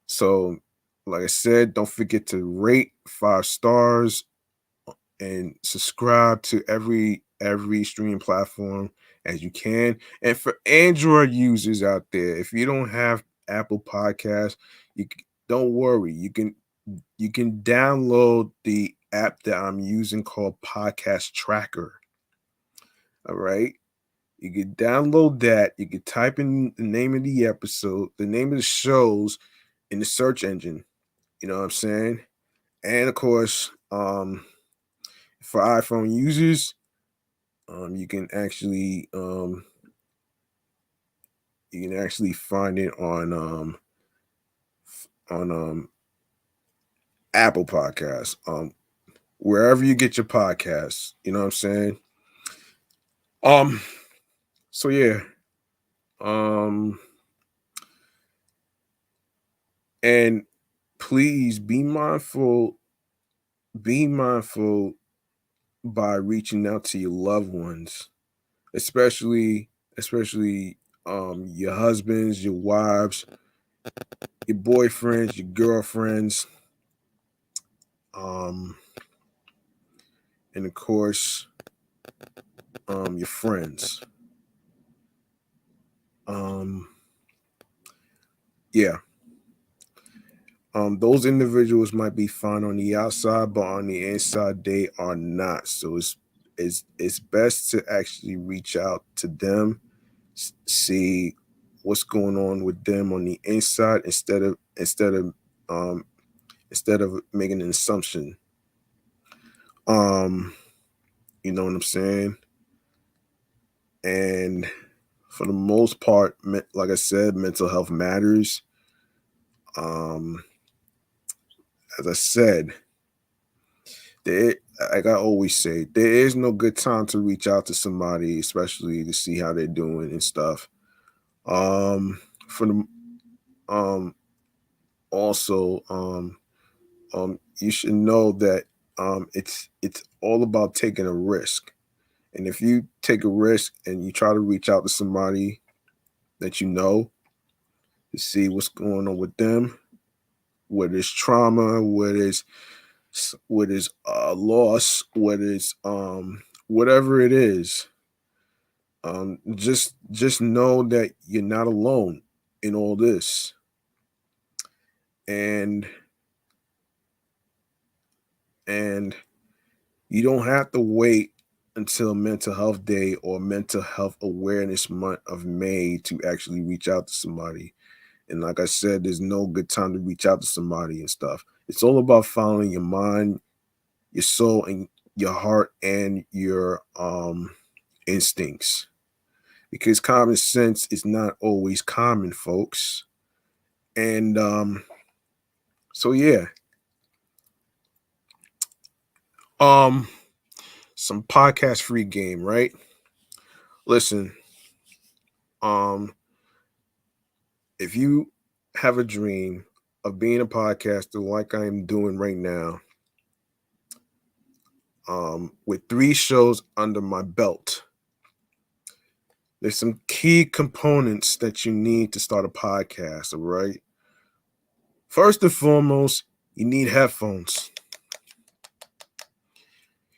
So, like I said, don't forget to rate 5 stars and subscribe to every streaming platform as you can. And for Android users out there, if you don't have Apple Podcasts, don't worry. You can download the app that I'm using called Podcast Tracker. All right. You can download that. You can type in the name of the episode, the name of the shows in the search engine. You know what I'm saying? And of course, for iPhone users, you can actually find it on Apple Podcasts, wherever you get your podcasts. You know what I'm saying? So yeah, and please be mindful by reaching out to your loved ones, especially your husbands, your wives, your boyfriends, your girlfriends, and of course, your friends. Yeah. Those individuals might be fine on the outside, but on the inside they are not. So it's best to actually reach out to them, see what's going on with them on the inside instead of making an assumption. You know what I'm saying? And for the most part, like I said, mental health matters. As I said, like I always say, there is no good time to reach out to somebody, especially to see how they're doing and stuff. For the also, you should know that it's all about taking a risk. And if you take a risk and you try to reach out to somebody that you know to see what's going on with them, whether it's trauma, whether it's loss, whether it's whatever it is, just know that you're not alone in all this. And You don't have to wait until Mental Health Day or Mental Health Awareness Month of May to actually reach out to somebody. And like I said, there's no good time to reach out to somebody and stuff. It's all about following your mind, your soul, and your heart and your instincts. Because common sense is not always common, folks. And so yeah. Um some podcast free game, right? Listen, um if you have a dream of being a podcaster like I am doing right now, with 3 shows under my belt, there's some key components that you need to start a podcast, all right? First and foremost, you need headphones.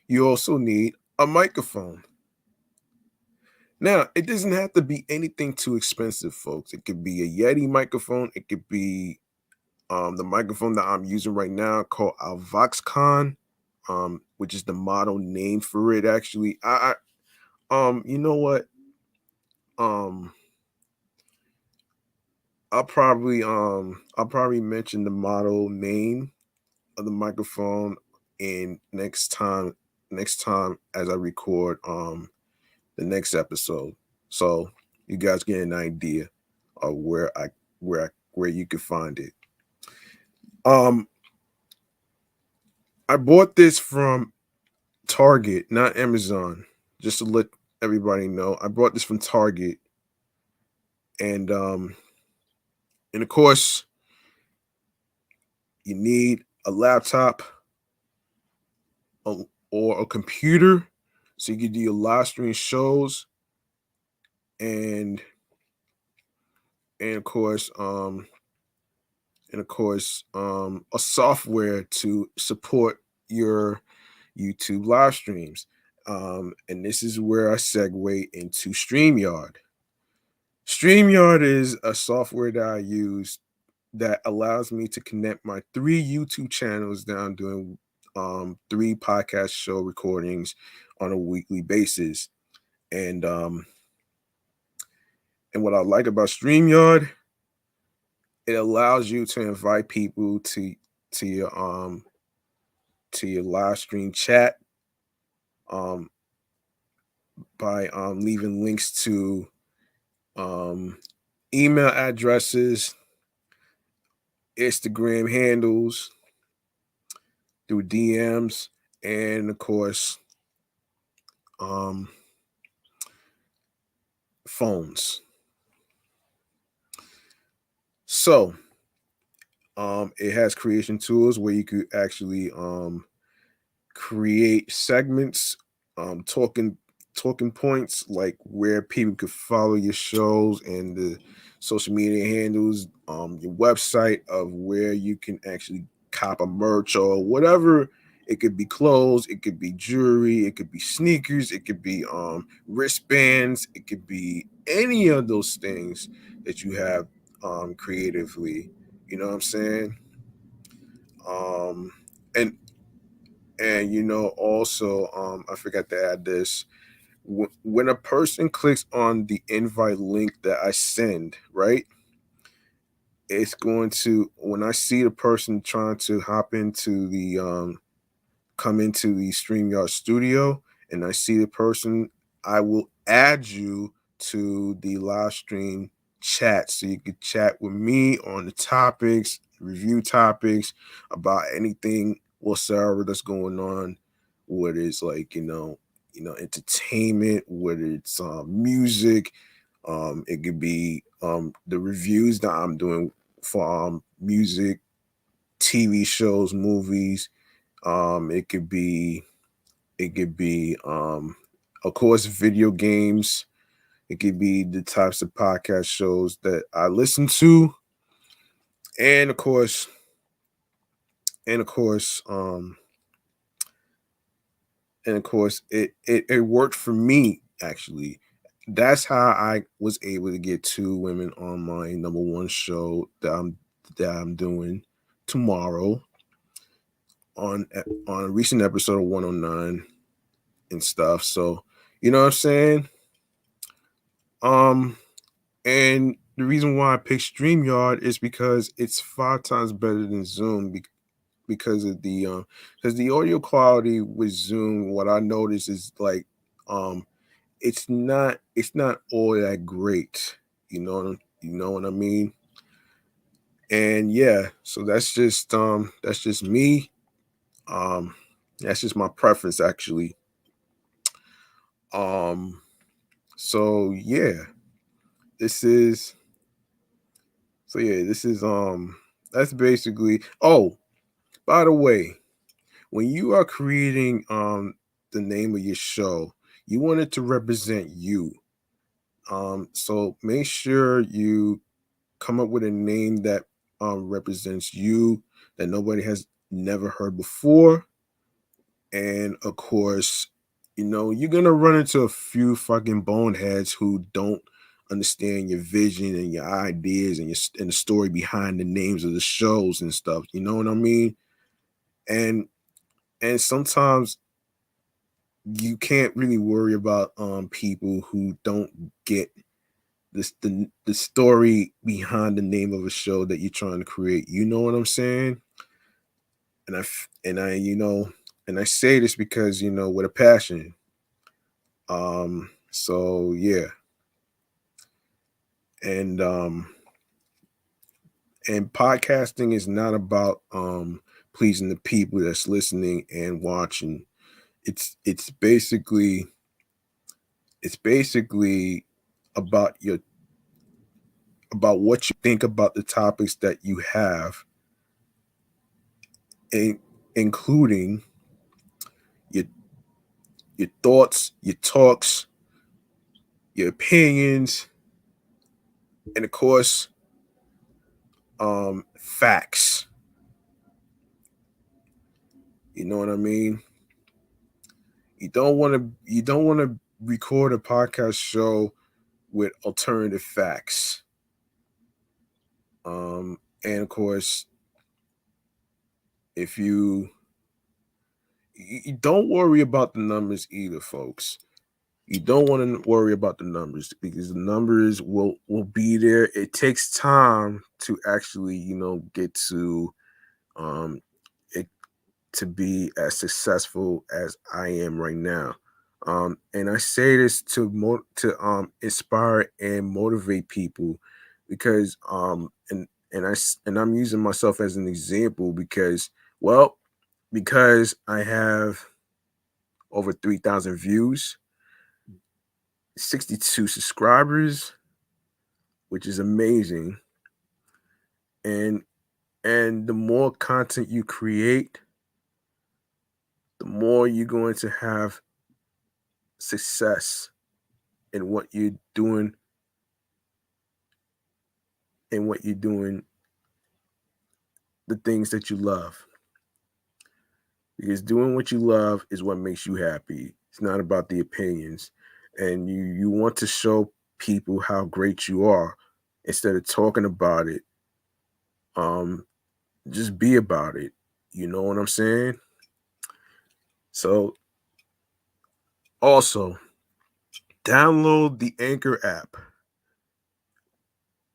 You also need a microphone. Now, it doesn't have to be anything too expensive, folks. It could be a Yeti microphone. It could be the microphone that I'm using right now called a Voxcon, which is the model name for it. Actually, you know what? Um, I'll probably mention the model name of the microphone in next time as I record the next episode. So you guys get an idea of where you can find it. Um, I bought this from Target, not Amazon. Just to let everybody know, I bought this from Target, and and of course, you need a laptop or a computer so you can do your live stream shows, and and of course, a software to support your YouTube live streams. And this is where I segue into StreamYard. StreamYard is a software that I use that allows me to connect my 3 YouTube channels that I'm doing 3 podcast show recordings on a weekly basis. And and what I like about StreamYard, it allows you to invite people to your live stream chat um by leaving links to um email addresses, Instagram handles, through DMs, and of course, um, phones. So, it has creation tools where you could actually create segments, talking points, like where people could follow your shows and the social media handles, your website of where you can actually cop a merch or whatever. It could be clothes, it could be jewelry, it could be sneakers, it could be wristbands, it could be any of those things that you have creatively. You know what I'm saying? Um, and also, I forgot to add this. When a person clicks on the invite link that I send, right, it's going to, when I see the person trying to hop into the come into the StreamYard studio and I see the person, I will add you to the live stream chat so you could chat with me on the topics, review topics about anything whatsoever that's going on, whether it's like, entertainment, whether it's music, it could be the reviews that I'm doing for music, TV shows, movies, it could be of course video games. It could be the types of podcast shows that I listen to. And of course, and of course, it worked for me actually. That's how I was able to get 2 women on my #1 show that I'm doing tomorrow on a recent episode of 109 and stuff. So you know what I'm saying. Um, and the reason why I picked StreamYard is because it's 5 times better than Zoom because of the audio quality with Zoom. What I noticed is like um it's not all that great. You know what I mean? And yeah, so that's just me. Um that's just my preference actually. Um so yeah, this is this is that's basically. Oh, by the way, when you are creating the name of your show, you want it to represent you. So make sure you come up with a name that represents you, that nobody has never heard before. And of course, you're gonna run into a few fucking boneheads who don't understand your vision and your ideas and the story behind the names of the shows and stuff. You know what I mean? And sometimes you can't really worry about people who don't get the story behind the name of a show that you're trying to create. You know what I'm saying? And I say this because with a passion. So yeah, and podcasting is not about pleasing the people that's listening and watching. It's basically about about what you think about the topics that you have, in, including your your thoughts, your talks, your opinions, and of course, facts. You know what I mean? You don't want to record a podcast show with alternative facts. And of course, if you don't worry about the numbers either, folks. You don't want to worry about the numbers because the numbers will be there. It takes time to actually, get to um it to be as successful as I am right now. And I say this to inspire and motivate people because and I'm using myself as an example because, well, because I have over 3,000 views, 62 subscribers, which is amazing. And the more content you create, the more you're going to have success in what you're doing, the things that you love. Because doing what you love is what makes you happy. It's not about the opinions. And you want to show people how great you are instead of talking about it. Um, just be about it. You know what I'm saying? So also download the Anchor app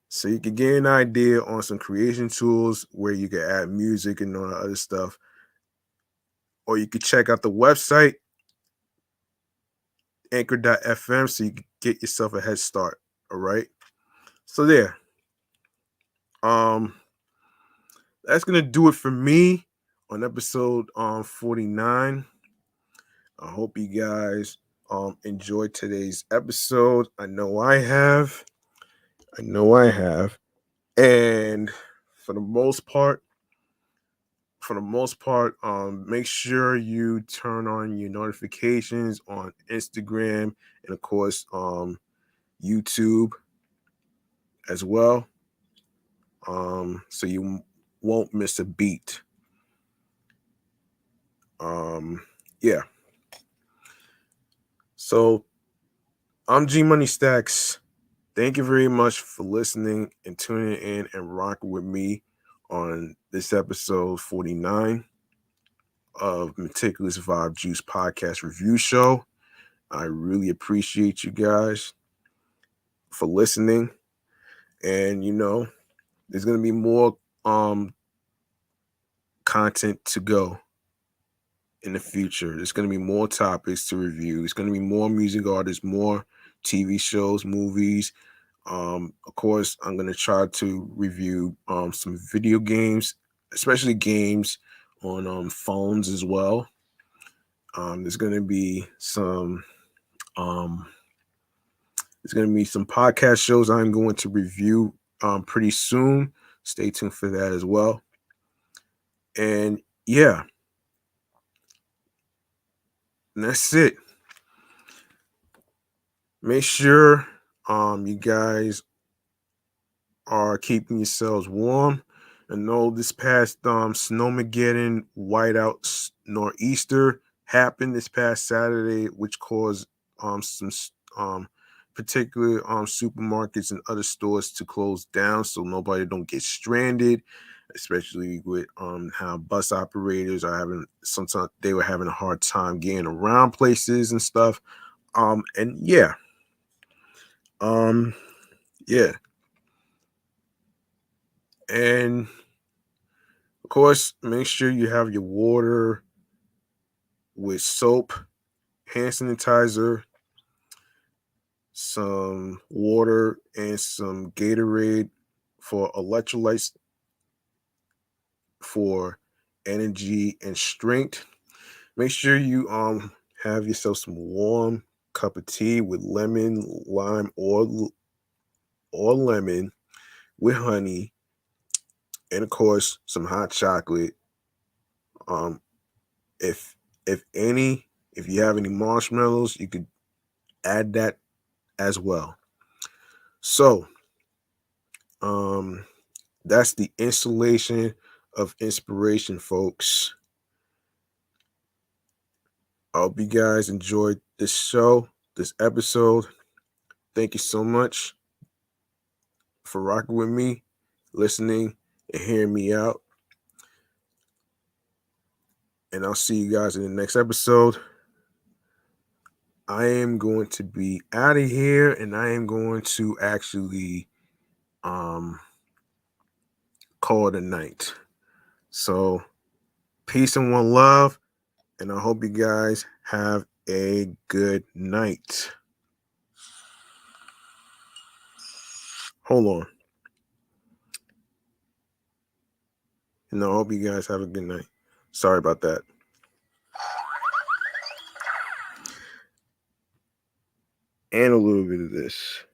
so you can get an idea on some creation tools where you can add music and all that other stuff. Or you can check out the website anchor.fm so you can get yourself a head start. All right. So there. Um that's gonna do it for me on episode 49. I hope you guys enjoyed today's episode. I know I have. I know I have. And for the most part, make sure you turn on your notifications on Instagram and of course YouTube as well. So you won't miss a beat. Yeah. So I'm G Money Stacks. Thank you very much for listening and tuning in and rocking with me on this episode 49. of Meticulous Vibe Juice podcast review show. I really appreciate you guys for listening. And there's gonna be more content to go in the future. There's gonna be more topics to review. There's gonna be more music artists, more TV shows, movies. Of course, I'm gonna try to review some video games, especially games on phones as well. There's gonna be some um, podcast shows I'm going to review pretty soon. Stay tuned for that as well. And yeah, and that's it. Make sure you guys are keeping yourselves warm. And know this past Snowmageddon whiteout nor'easter happened this past Saturday, which caused some particular supermarkets and other stores to close down, so nobody don't get stranded. Especially with how bus operators are sometimes they were having a hard time getting around places and stuff. And yeah, yeah. And of course, make sure you have your water with soap, hand sanitizer, some water, and some Gatorade for electrolytes for energy and strength. Make sure you have yourself some warm cup of tea with lemon, lime, or lemon with honey, and of course some hot chocolate. Um, if if you have any marshmallows, you could add that as well. So, that's the installation of inspiration, folks. I hope you guys enjoyed this show, this episode. Thank you so much for rocking with me, listening, and hearing me out. And I'll see you guys in the next episode. I am going to be out of here, and I am going to actually call it a night. So, peace and one love, and I hope you guys have a good night. Hold on. And I hope you guys have a good night. Sorry about that. And a little bit of this.